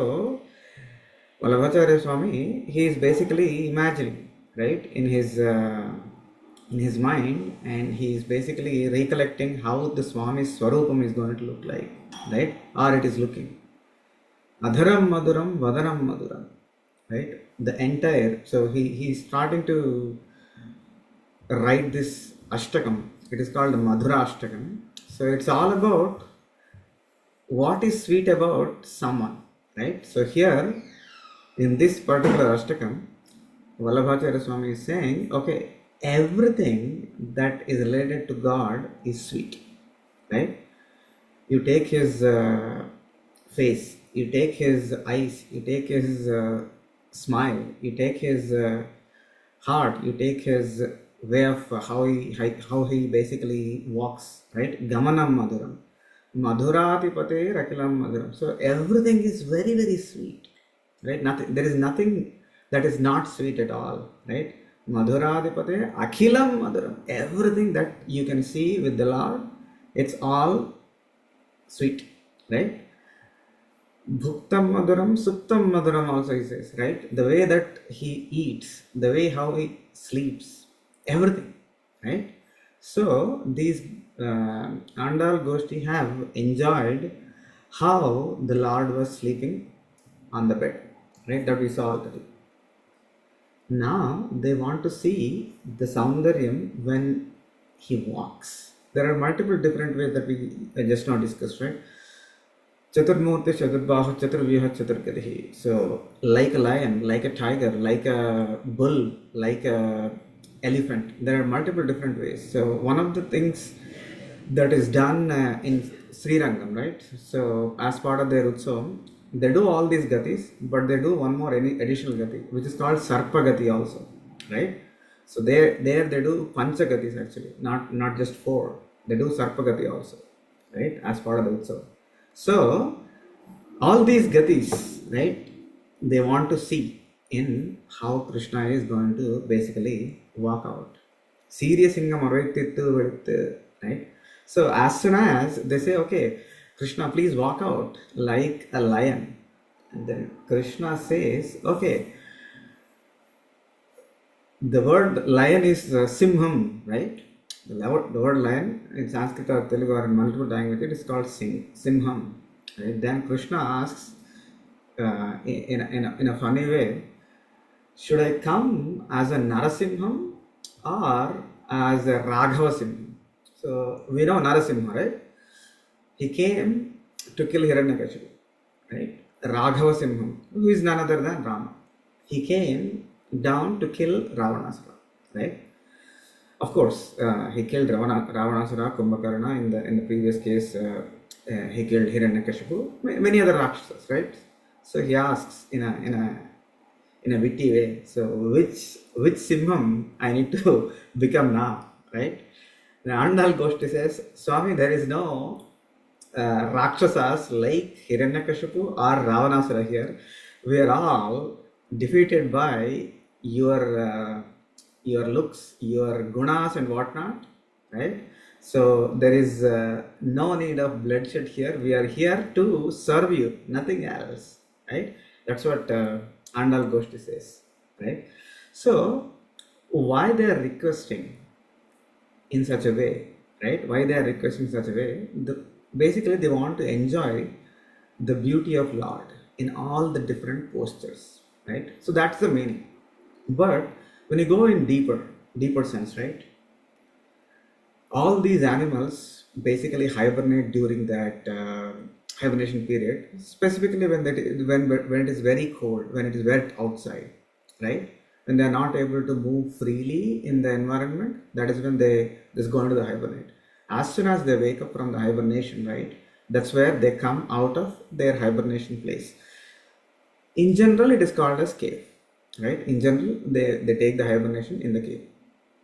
Speaker 1: Vallabhacharya Swami, he is basically imagining, right, in his mind, and he is basically recollecting how the Swami's Swarupam is going to look like, right, or it is looking. Adharam Madhuram, Vadanam Madhuram, right, the entire, so he is starting to write this Ashtakam. It is called the Madhura Ashtakam. So it's all about what is sweet about someone, right? So here in this particular Ashtakam, Vallabhacharya Swami is saying, okay, everything that is related to God is sweet, right? You take his face, you take his eyes, you take his smile, you take his heart, you take his way of how he basically walks, right? Gamanam Madhuram, Madhuratipate Rakilam Madhuram. So everything is very, very sweet, right? There is nothing that is not sweet at all, right? Madhuradipate Akhilam Madhuram. Everything that you can see with the Lord, it's all sweet, right? Bhuktam Madhuram, Suptam Madhuram also he says, right? The way that he eats, the way how he sleeps, everything, right? So these Andal Goshti have enjoyed how the Lord was sleeping on the bed, right? That we saw already. Now they want to see the Saundaryam when he walks. There are multiple different ways that we just now discussed, right? Chaturmurti, Chaturbahu, Chaturvyuha, Chaturgadihi. So like a lion, like a tiger, like a bull, like a elephant. There are multiple different ways. So one of the things that is done in Sri Rangam, right? So as part of their Utsavam, they do all these gatis, but they do one more additional gati, which is called Sarpa Gati also, right? So there they do Pancha Gatis actually, not just 4. They do Sarpa Gati also, right? As part of the Utsav. So all these gatis, right? They want to see in how Krishna is going to basically walk out. Serious Singam right? So as soon as they say, okay, Krishna, please walk out like a lion. And then Krishna says, okay, the word lion is Simham, right? The word lion in Sanskrit or Telugu or in multiple languages, it is called Simham. Right? Then Krishna asks in a funny way, should I come as a Narasimham or as a Raghava Simham? So we know Narasimha, right? He came to kill Hiranyakashipu, right? Raghava Simham, who is none other than Rama. He came down to kill Ravanasura, right? Of course, he killed Ravanasura, Kumbhakarna. In the previous case, he killed Hiranyakashipu, many other Rakshasas, right? So he asks in a witty way, so which Simham I need to become now, right? The Andal Goshti says, Swami, there is no Rakshasas like Hiranyakashipu or Ravanasura here. We are all defeated by your looks, your gunas and whatnot, right? So there is no need of bloodshed here. We are here to serve you, nothing else, right? That's what Andal Goshti says, right? So why they are requesting in such a way, right? Why they are requesting in such a way? Basically, they want to enjoy the beauty of Lord in all the different postures, right? So that's the meaning. But when you go in deeper sense, right? All these animals basically hibernate during that hibernation period, specifically when it is very cold, when it is wet outside, right? When they are not able to move freely in the environment, that is when they just go into the hibernate. As soon as they wake up from the hibernation, right, that's where they come out of their hibernation place. In general, it is called as cave, right? In general, they take the hibernation in the cave.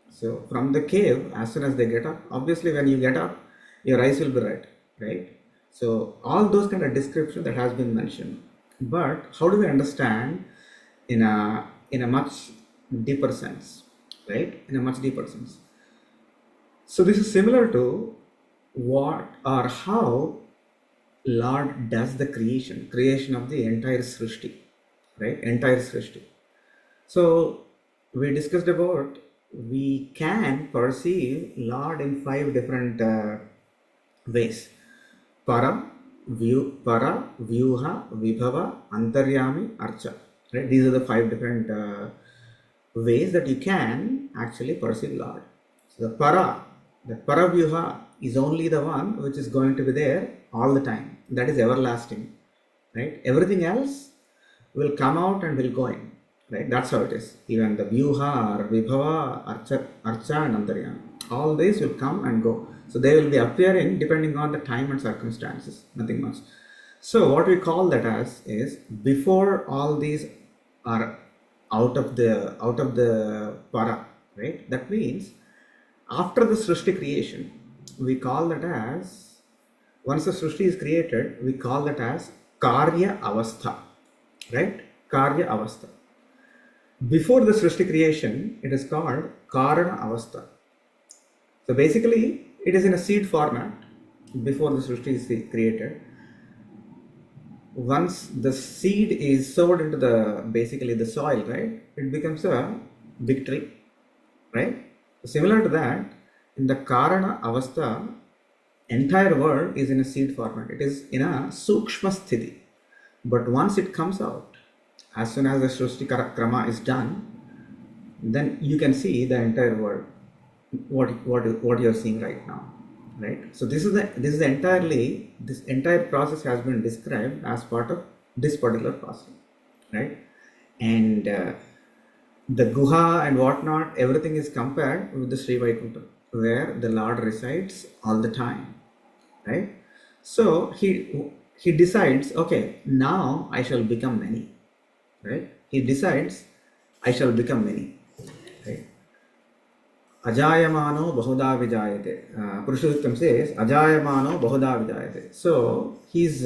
Speaker 1: So from the cave, as soon as they get up, obviously when you get up, your eyes will be red, right? So all those kind of description that has been mentioned. But how do we understand in a much deeper sense, right? In a much deeper sense. So this is similar to what or how Lord does the creation of the entire Srishti, right? Entire Srishti. So we discussed about we can perceive Lord in 5 different ways. Para, Vyuha, Vibhava, Antaryami, Archa. Right? These are the 5 different ways that you can actually perceive Lord. So the Paravyuha is only the one which is going to be there all the time. That is everlasting. Right? Everything else will come out and will go in. Right? That's how it is. Even the Vyuha or Vibhava, Archa and Antaryami. All these will come and go. So they will be appearing depending on the time and circumstances. Nothing much. So what we call that as is before all these are out of the para, right? That means after the Srishti creation, we call that as, once the Srishti is created, we call that as Karya Avastha, right? Karya Avastha. Before the Srishti creation, it is called Karana Avastha. So basically, it is in a seed format before the Srishti is created. Once the seed is sowed into the soil, right, it becomes a big tree, right? Similar to that, in the Karana Avastha, entire world is in a seed format. It is in a Sukshma Sthiti. But once it comes out, as soon as the Srishti Krama is done, then you can see the entire world, what you are seeing right now, right? So this entire process has been described as part of this particular process, right? And the Guha and whatnot, everything is compared with the Sri Vaikuntha, where the Lord resides all the time, right? So he decides, okay, now I shall become many, right? He decides, I shall become many, right? Ajayamano Bahuda Vijayate. Purushottam says, Ajayamano Bahuda Vijayate. So he's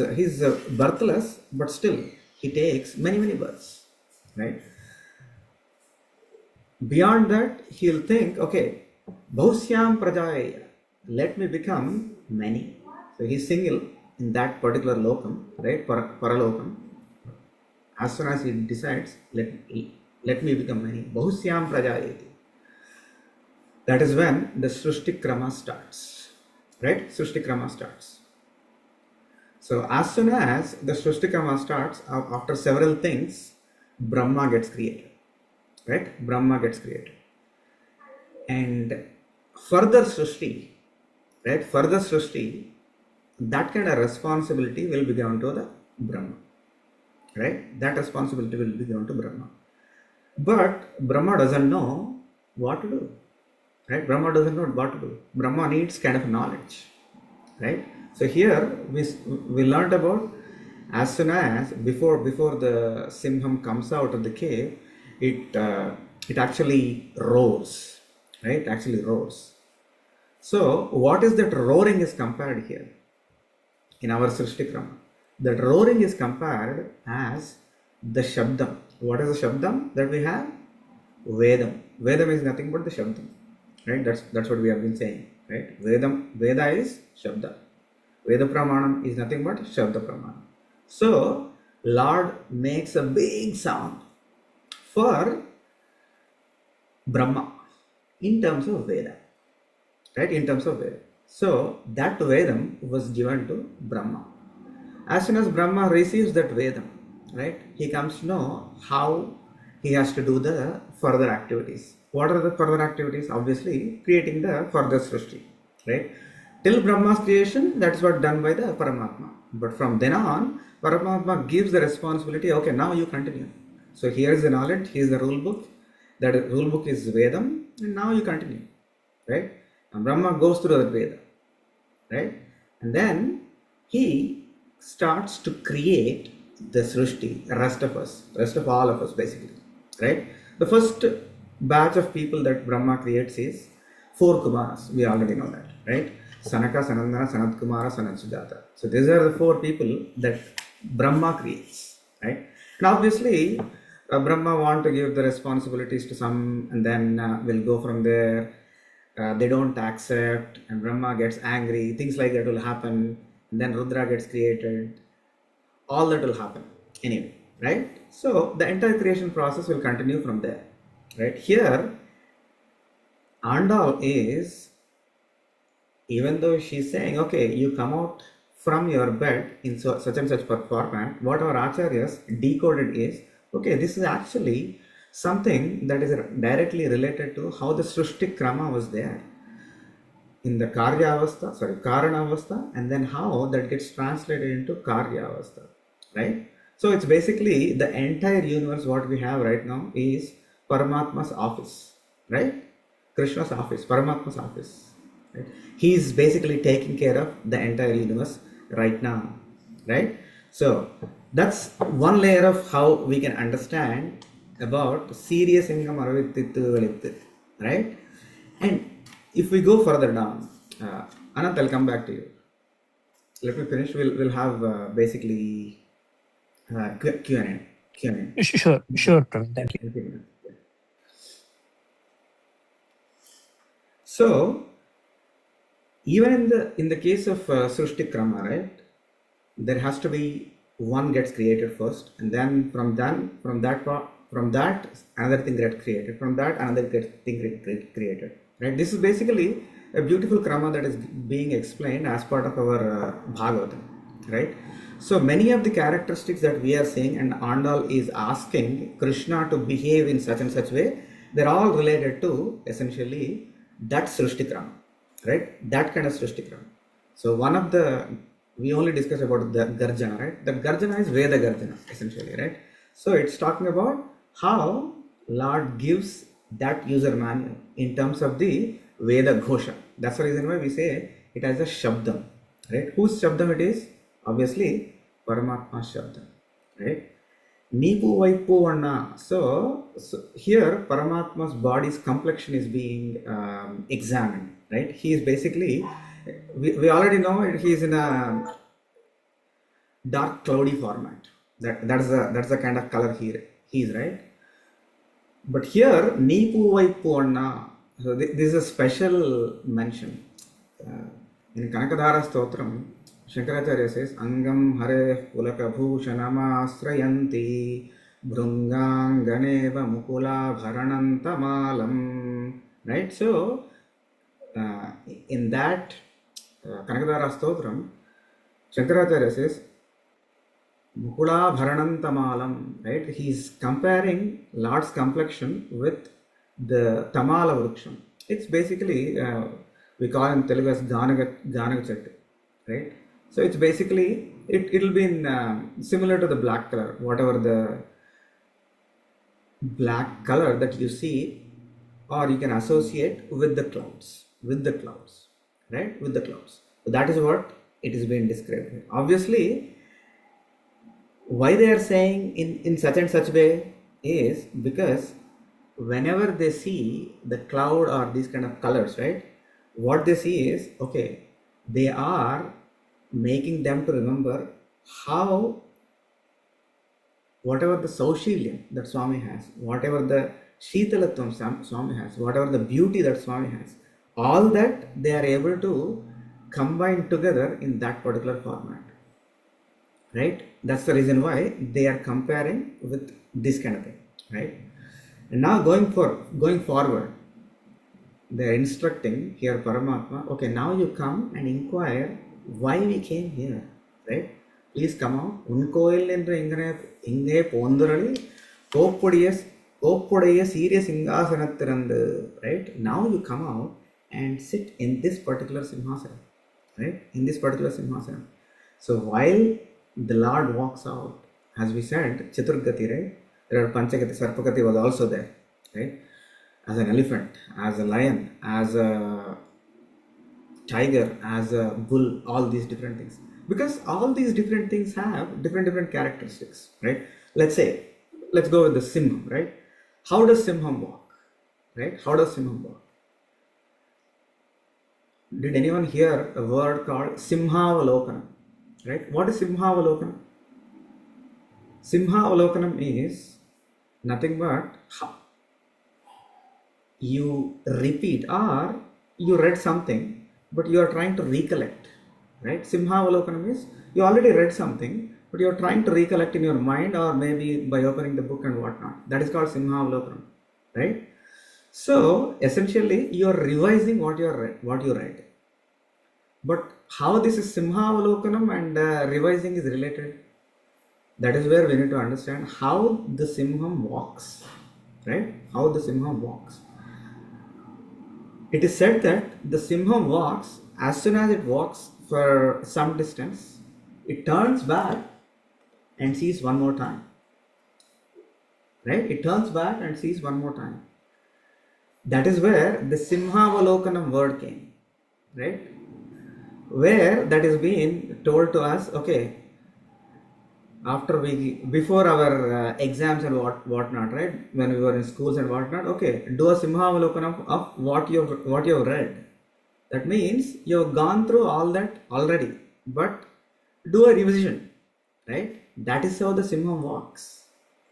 Speaker 1: birthless, but still he takes many births, right? Beyond that, he'll think, okay, Bahusyam Prajaya, let me become many. So he's single in that particular lokam, right? Paralokam. As soon as he decides, let me become many. Bahusyam Prajayati. That is when the Srishti Krama starts, right? Srishti Krama starts. So as soon as the Srishti Krama starts, after several things, Brahma gets created, right? Brahma gets created. And further Srishti, right? Further Srishti that kind of responsibility will be given to the Brahma, right? That responsibility will be given to Brahma. But Brahma doesn't know what to do, right? Brahma doesn't know what to do. Brahma needs kind of knowledge, right? So here we learned about, as soon as before the Simham comes out of the cave, it actually roars, right? It actually roars. So what is that roaring is compared here in our Srishti Krama? That roaring is compared as the Shabdam. What is the Shabdam that we have? Vedam. Vedam is nothing but the Shabdam, right? That's what we have been saying, right? Veda is Shabda. Veda Pramanam is nothing but Shabda Pramanam. So Lord makes a big sound for Brahma in terms of Veda, right? In terms of Veda. So that Vedam was given to Brahma. As soon as Brahma receives that Vedam, right, he comes to know how he has to do the further activities. What are the further activities? Obviously, creating the further Srishti, right? Till Brahma's creation, that's what done by the Paramatma. But from then on, Paramatma gives the responsibility, okay, now you continue. So here is the knowledge, here is the rule book. That rule book is Vedam, and now you continue, right? And Brahma goes through that Veda, right? And then he starts to create the Srishti, rest of all of us basically, right? The first batch of people that Brahma creates is 4 Kumaras. We already know that, right? Sanaka, Sanandana, Sanat Kumara, Sanat Sujata. So these are the 4 people that Brahma creates, right? And obviously, Brahma want to give the responsibilities to some, and then we'll go from there. They don't accept, and Brahma gets angry. Things like that will happen, and then Rudra gets created. All that will happen anyway, right? So the entire creation process will continue from there, right? Here, Andal is, even though she's saying, okay, you come out from your bed in such and such format, what our acharyas decoded is, okay, this is actually something that is directly related to how the Srishti Krama was there in the Karana Avastha, and then how that gets translated into Karya Avastha, right? So it's basically the entire universe what we have right now is Paramatma's office, right? Krishna's office, Paramatma's office, right? He is basically taking care of the entire universe right now, right? So that's one layer of how we can understand about serious income Aravitittu, right? And if we go further down, Anant, I'll come back to you. Let me finish. We'll have basically Q&A.
Speaker 3: Sure, Praveen. Thank you.
Speaker 1: So even in the case of Srishti Krama, right, there has to be one gets created first, and then from that another thing gets created, from that another thing gets created, right? This is basically a beautiful krama that is being explained as part of our Bhagavatam, right? So many of the characteristics that we are seeing, and Andal is asking Krishna to behave in such and such way, they're all related to essentially that Srishti Krama, right? That kind of Srishti Krama. So one of the, we only discussed about the Garjana, right? The Garjana is Veda Garjana, essentially, right? So it's talking about how Lord gives that user manual in terms of the Veda Ghosha. That's the reason why we say it has a Shabdam, right? Whose Shabdam it is? Obviously, Paramatma's Shabdam, right? Nipu Vaipu Vanna. So here, Paramatma's body's complexion is being examined, right? He is basically, we already know he is in a dark cloudy format. That's the kind of color he is, right? But here, Nipu Vaipu Vanna. So this is a special mention. In Kanakadhara Stotram, Shankaracharya says, Angam Hare Pulaka Bhushanama Bhrunganganeva Mukula Bharanantamalam. Right? So, in that Kanakadhara Stotram, Shankaracharya says, Mukula Bharanantamalam. Right? He is comparing Lord's complexion with the Tamala Vruksham. It's basically, we call in Telugu as Ganaga Chettu, right? So it's basically, it'll be in similar to the black color, whatever the black color that you see, or you can associate with the clouds, right? With the clouds. So that is what it is being described here. Obviously, why they are saying in such and such way is because whenever they see the cloud or these kind of colors, right, what they see is, okay, they are making them to remember how whatever the Saushilyam that Swami has, whatever the Shitalatvam Swami has, whatever the beauty that Swami has, all that they are able to combine together in that particular format. Right? That's the reason why they are comparing with this kind of thing. Right? And now going forward, they are instructing here Paramatma, okay, now you come and inquire why we came here. Right? Please come out. Unkoil என்று இங்கே போந்தரளி கோப்புடைய சீரிய சிங்காசனத்திறந்து. Right? Now you come out and sit in this particular simhasana. Right? In this particular simhasana. So while the Lord walks out, as we said, Chaturgati, right? There are Panchagati, Sarpagati was also there. Right? As an elephant, as a lion, as a tiger, as a bull, all these different things. Because all these different things have different characteristics, right? Let's go with the Simham, right? How does Simham walk, right? How does Simham walk? Did anyone hear a word called Simhavalokanam, right? What is Simhavalokanam? Simhavalokanam is nothing but you repeat or you read something, but you are trying to recollect. Right? Simhavalokanam is you already read something, but you are trying to recollect in your mind or maybe by opening the book and whatnot. That is called Simhavalokanam. Right? So essentially you are revising what you read. But how this is Simhavalokanam and revising is related? That is where we need to understand how the Simham walks. Right? How the Simham walks. It is said that the Simham walks, as soon as it walks for some distance, it turns back and sees one more time. Right? It turns back and sees one more time. That is where the Simhavalokanam word came. Right? Where that is being told to us, okay, before our exams and whatnot, right? When we were in schools and whatnot, okay, do a Simhavalokanam of what you have read. That means you have gone through all that already, but do a revision, right? That is how the Simham walks,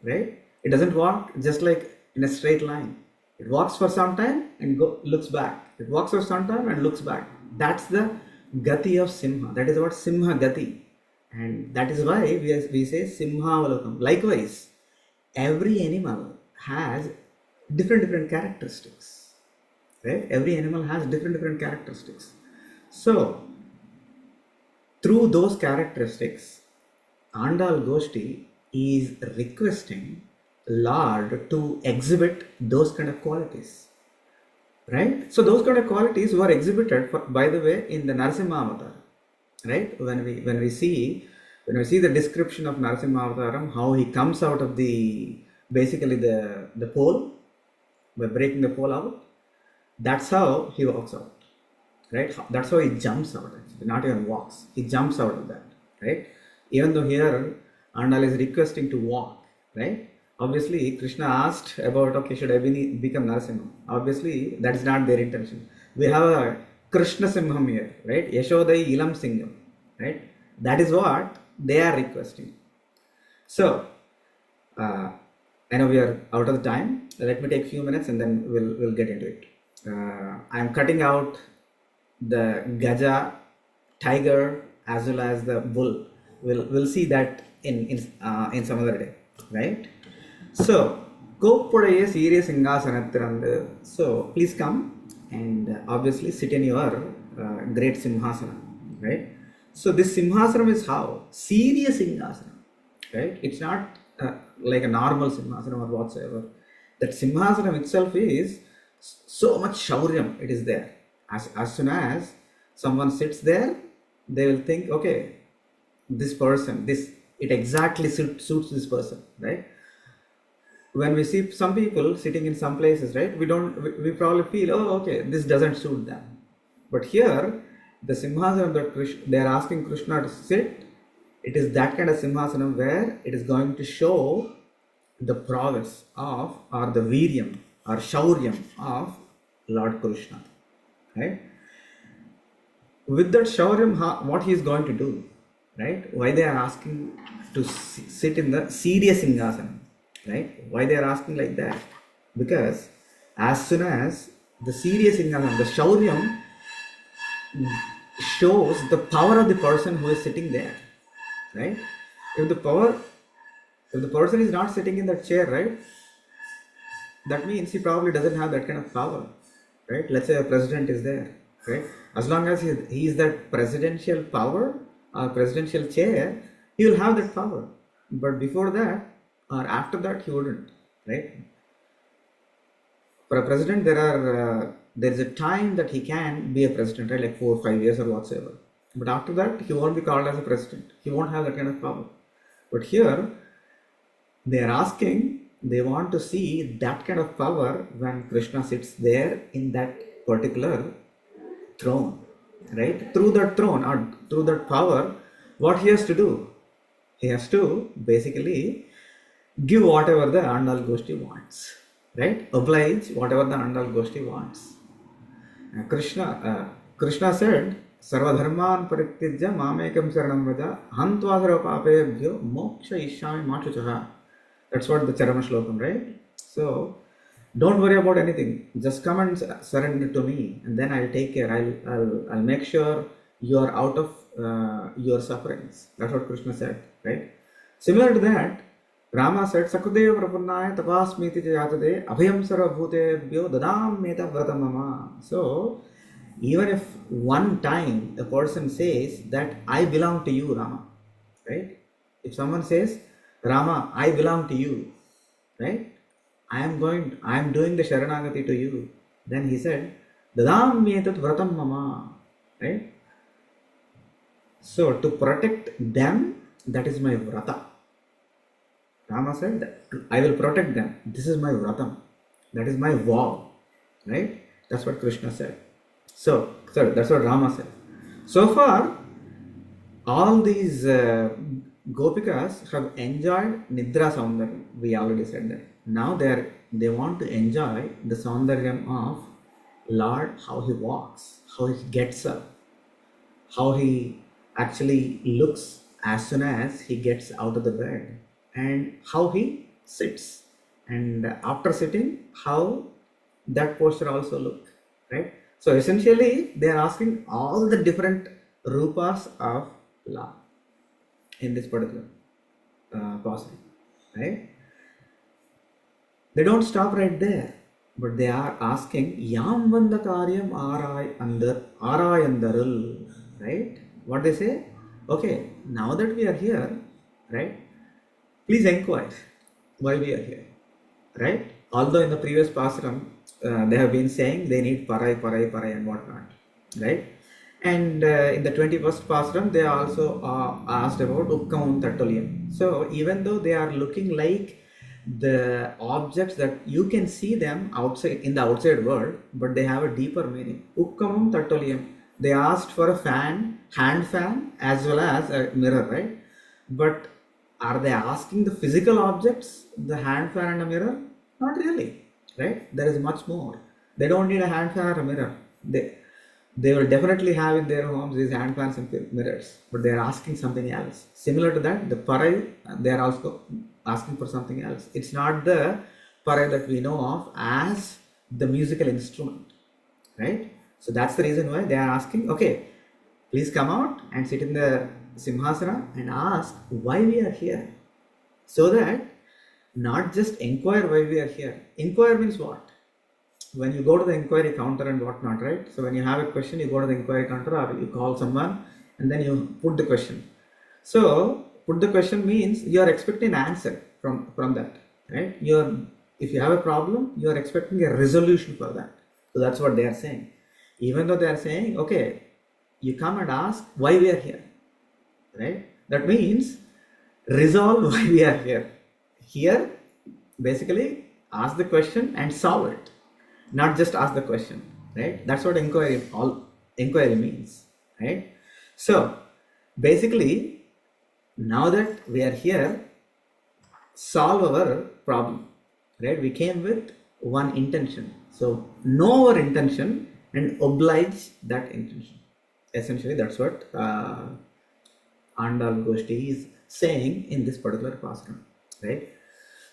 Speaker 1: right? It doesn't walk just like in a straight line. It walks for some time and looks back. It walks for some time and looks back. That's the Gati of Simha. That is what Simha Gati. And that is why we say Simhavalokam. Likewise, every animal has different characteristics. Right? Every animal has different characteristics. So, through those characteristics, Andal Goshti is requesting Lord to exhibit those kind of qualities. Right? So, those kind of qualities were exhibited, by the way, in the Narasimha Avatar. Right? When we see the description of Narasimha Avataram, how he comes out of basically the pole, by breaking the pole out, that's how he walks out, right? That's how he jumps out, actually, not even walks. He jumps out of that, right? Even though here Andal is requesting to walk, right? Obviously, Krishna asked about, okay, should I become Narasimha? Obviously, that is not their intention. We have a Krishna Simham here, right? Yashodai Ilam Singham, right? That is what they are requesting. So, I know we are out of the time. Let me take a few minutes and then we'll get into it. I am cutting out the Gaja, tiger, as well as the bull. We'll see that in some other day, right? So, Kopudaya serious Singasanathirand. So, please come and obviously sit in your great Simhasana, right? So, this Simhasana is how? Serious Singhasana, right? It's not like a normal Simhasana or whatsoever. That Simhasana itself is so much shauryam, it is there. As soon as someone sits there, they will think, okay, this person, it exactly suits this person, right? When we see some people sitting in some places, right, we probably feel, oh, okay, this doesn't suit them. But here, the simhasanam that they are asking Krishna to sit, it is that kind of simhasanam where it is going to show the prowess of, or the viryam or shauryam of Lord Krishna, right? With that shauryam, what he is going to do, right? Why they are asking to sit in the serious singhasanam, right? Why they are asking like that? Because as soon as the serious singhasanam, the shauryam shows the power of the person who is sitting there, right? If the person is not sitting in that chair, right, that means he probably doesn't have that kind of power, right? Let's say a president is there, right? As long as he is that presidential power or presidential chair, he will have that power. But before that or after that, he wouldn't, right? For a president, there is a time that he can be a president, right? Like 4 or 5 years or whatsoever. But after that, he won't be called as a president. He won't have that kind of power. But here, they are asking, they want to see that kind of power when Krishna sits there in that particular throne, right? Through that throne or through that power, what he has to do? He has to basically give whatever the Andal Goshti wants, right? Oblige whatever the Andal Goshti wants. Krishna said, Sarvadharman parityajya mamekam saranam vraja hantva sarvapapebhyo moksha ishyami machuchaha. That's what the Charama Shlokam, right? So, don't worry about anything. Just come and surrender to me, and then I'll take care. I'll make sure you are out of your sufferings. That's what Krishna said, right? Similar to that, Rama said, Sakudeva Prapannaya tapasmiti jayatade abhayam sarvabhutebhyo dadam meta vratamama. So, even if one time a person says that I belong to you, Rama, right? If someone says, Rama, I belong to you, right? I am doing the Sharanagati to you. Then he said, Dadam metat vratam mama, right? So to protect them, that is my vrata. Rama said that I will protect them. This is my vratam. That is my vow, right? That's what Krishna said. So, sorry, that's what Rama said. So far, all these Gopikas have enjoyed Nidra Saundaryam. We already said that. Now they want to enjoy the Saundaryam of Lord, how he walks, how he gets up, how he actually looks as soon as he gets out of the bed, and how he sits. And after sitting, how that posture also look, right? So essentially, they are asking all the different rupas of Lord in this particular passage, right? They don't stop right there, but they are asking Yam Vanda Karyam Arayandarul, right? What they say? Okay, now that we are here, right? Please inquire why we are here, right? Although in the previous Pasuram, they have been saying they need parai and whatnot, right? And in the 21st Pasuram, they also asked about Ukkamum Tattuliyam. So even though they are looking like the objects that you can see them outside in the outside world, but they have a deeper meaning. Ukkamum Tattuliyam. They asked for a fan, hand fan, as well as a mirror, right? But are they asking the physical objects, the hand fan and a mirror? Not really, right? There is much more. They don't need a hand fan or a mirror. They will definitely have in their homes these hand fans and mirrors, but they are asking something else. Similar to that, the parai, they are also asking for something else. It's not the parai that we know of as the musical instrument, right? So that's the reason why they are asking, okay, please come out and sit in the Simhasana and ask why we are here. So that not just inquire why we are here. Inquire means what? When you go to the inquiry counter and whatnot, right? So when you have a question, you go to the inquiry counter or you call someone and then you put the question. So put the question means you are expecting an answer from that, right? If you have a problem, you are expecting a resolution for that. So that's what they are saying. Even though they are saying, okay, you come and ask why we are here, right? That means resolve why we are here. Here, basically, ask the question and solve it, not just ask the question, right? That's what inquiry means, right? So, basically, now that we are here, solve our problem, right? We came with one intention. So, know our intention and oblige that intention. Essentially, that's what Andal Goshti is saying in this particular pasuram, right?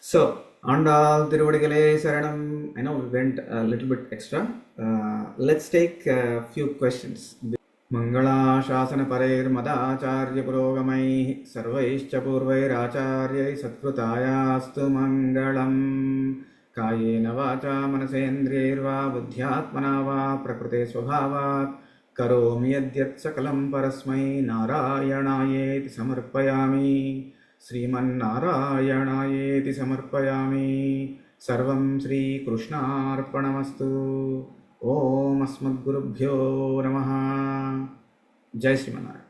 Speaker 1: So, Andal Tiruvadikale Saranam, I know we went a little bit extra. Let's take a few questions. Mangala Pareir Madacharya Purogamai Sarvaischa Purvairacharya Satkృతాయాస్తు Mangalam Kayena Vacha Manasendrirva Buddhyatmana Va Prakrute Swabhavat Karomi Yadyat Sakalam Parasmai Narayanayeti Samarpayami Srimannarayanayeeti Samarpayami Sarvam Sri Krishnarpanamastu Om Asmadgurubhyo Namaha. Jai Srimannarayana.